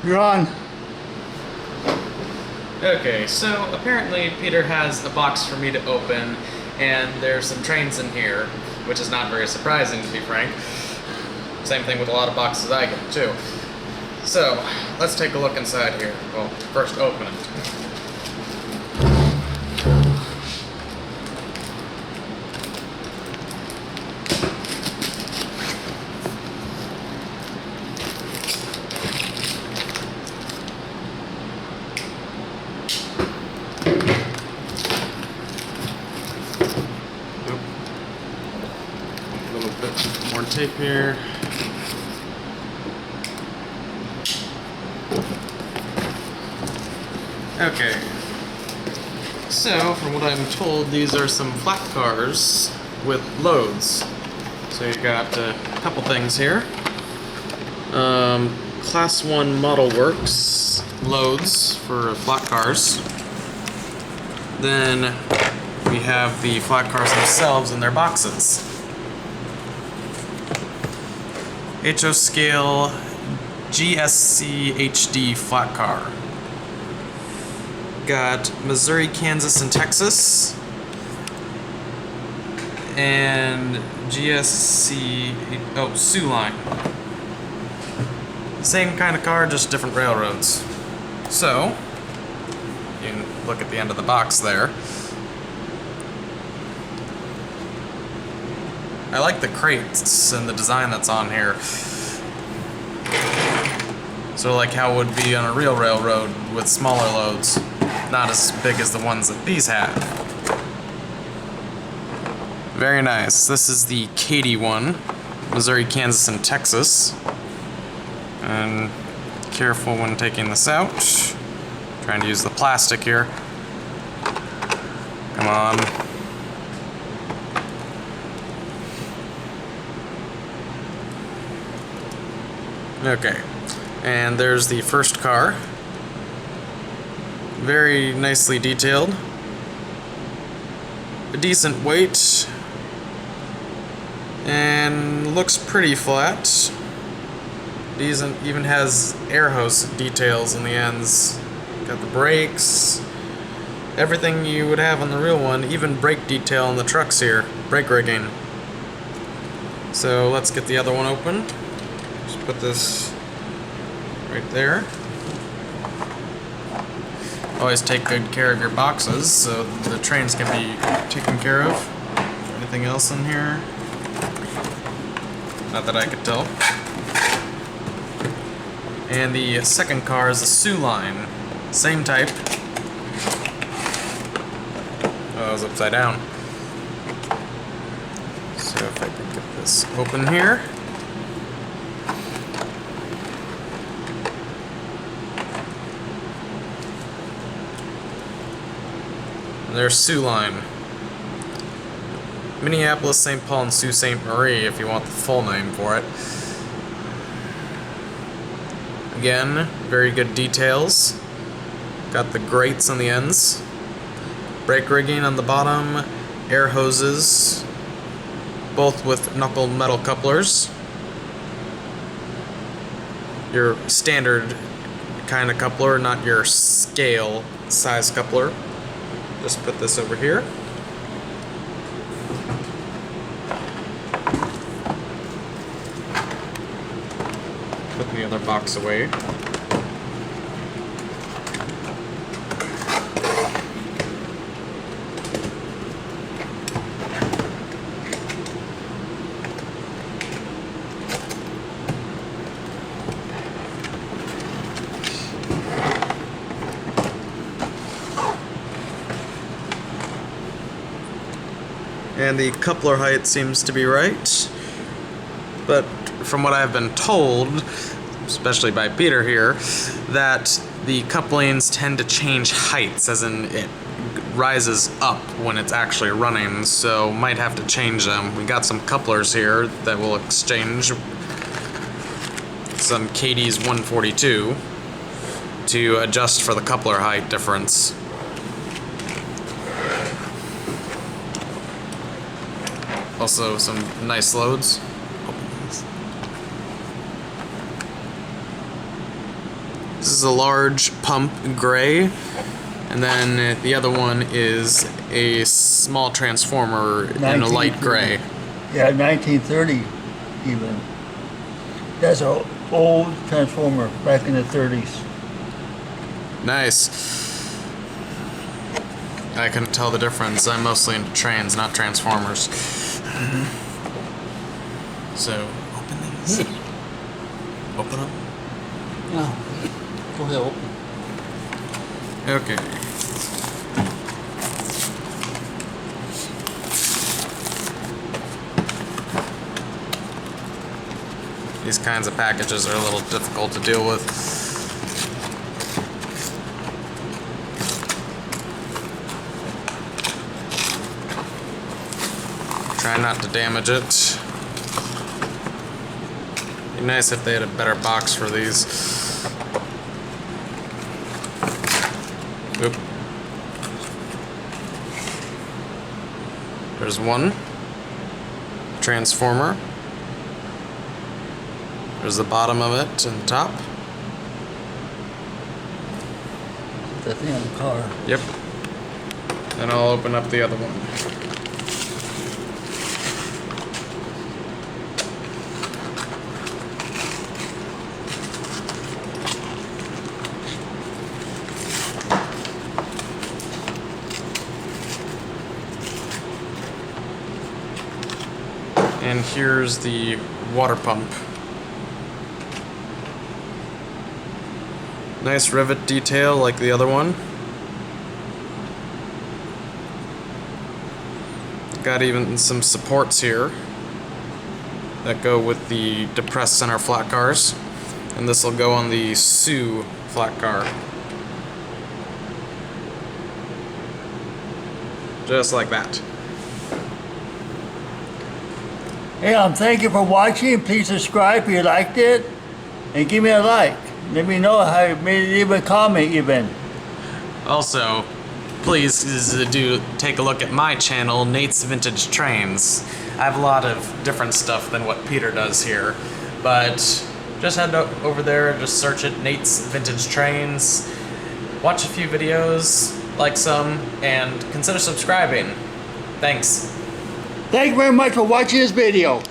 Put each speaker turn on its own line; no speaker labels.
You're on.
Okay, so apparently Peter has a box for me to open, and there's some trains in here, which is not very surprising to be frank. Same thing with a lot of boxes I get too. So, let's take a look inside here. Well, first open it. A little bit more tape here. Okay. So, from what I'm told, these are some flat cars with loads. So you got a couple things here. Class 1 Model Works loads for flat cars. Then we have the flat cars themselves in their boxes. HO Scale GSC HD flat car. Got Missouri, Kansas, and Texas. And GSC, Sioux Line. Same kind of car, just different railroads. So, you can look at the end of the box there. I like the crates and the design that's on here. So like how it would be on a real railroad with smaller loads. Not as big as the ones that these have. Very nice. This is the Katy one. Missouri, Kansas, and Texas. And careful when taking this out. Trying to use the plastic here. Come on. Okay. And there's the first car. Very nicely detailed. A decent weight. And looks pretty flat. Decent, even has air hose details in the ends. Got the brakes. Everything you would have on the real one, even brake detail on the trucks here. Brake rigging. So let's get the other one open. Just put this right there. Always take good care of your boxes so the trains can be taken care of. Anything else in here? Not that I could tell. And the second car is the Sioux Line. Same type. Oh, it was upside down. So if I can get this open here. There's Sioux Line. Minneapolis, St. Paul, and Sault Ste. Marie, if you want the full name for it. Again, very good details. Got the grates on the ends. Brake rigging on the bottom. Air hoses. Both with knuckle metal couplers. Your standard kind of coupler, not your scale size coupler. Just put this over here. Put the other box away. And the coupler height seems to be right. But from what I've been told, especially by Peter here, that the couplings tend to change heights, as in it rises up when it's actually running, so might have to change them. We got some couplers here that will exchange some Katy's 142 to adjust for the coupler height difference. Also some nice loads. This is a large pump gray, and then the other one is a small transformer in a light gray.
Yeah, 1930 even. That's an old transformer back in the 30s.
Nice. I couldn't tell the difference. I'm mostly into trains, not transformers. So, open these. Open them.
Yeah. Go ahead, open.
Okay. These kinds of packages are a little difficult to deal with. Try not to damage it. Be nice if they had a better box for these. Oop. There's one transformer. There's the bottom of it and the top.
The thing on the car.
Yep. Then I'll open up the other one. And here's the water pump. Nice rivet detail like the other one. Got even some supports here that go with the depressed center flat cars. And this will go on the Soo flat car. Just like that.
Hey, thank you for watching. Please subscribe if you liked it. And give me a like. Let me know how you made it, even comment even.
Also, please do take a look at my channel, Nate's Vintage Trains. I have a lot of different stuff than what Peter does here, but just head over there, just search it, Nate's Vintage Trains. Watch a few videos, like some, and consider subscribing. Thanks.
Thank you very much for watching this video.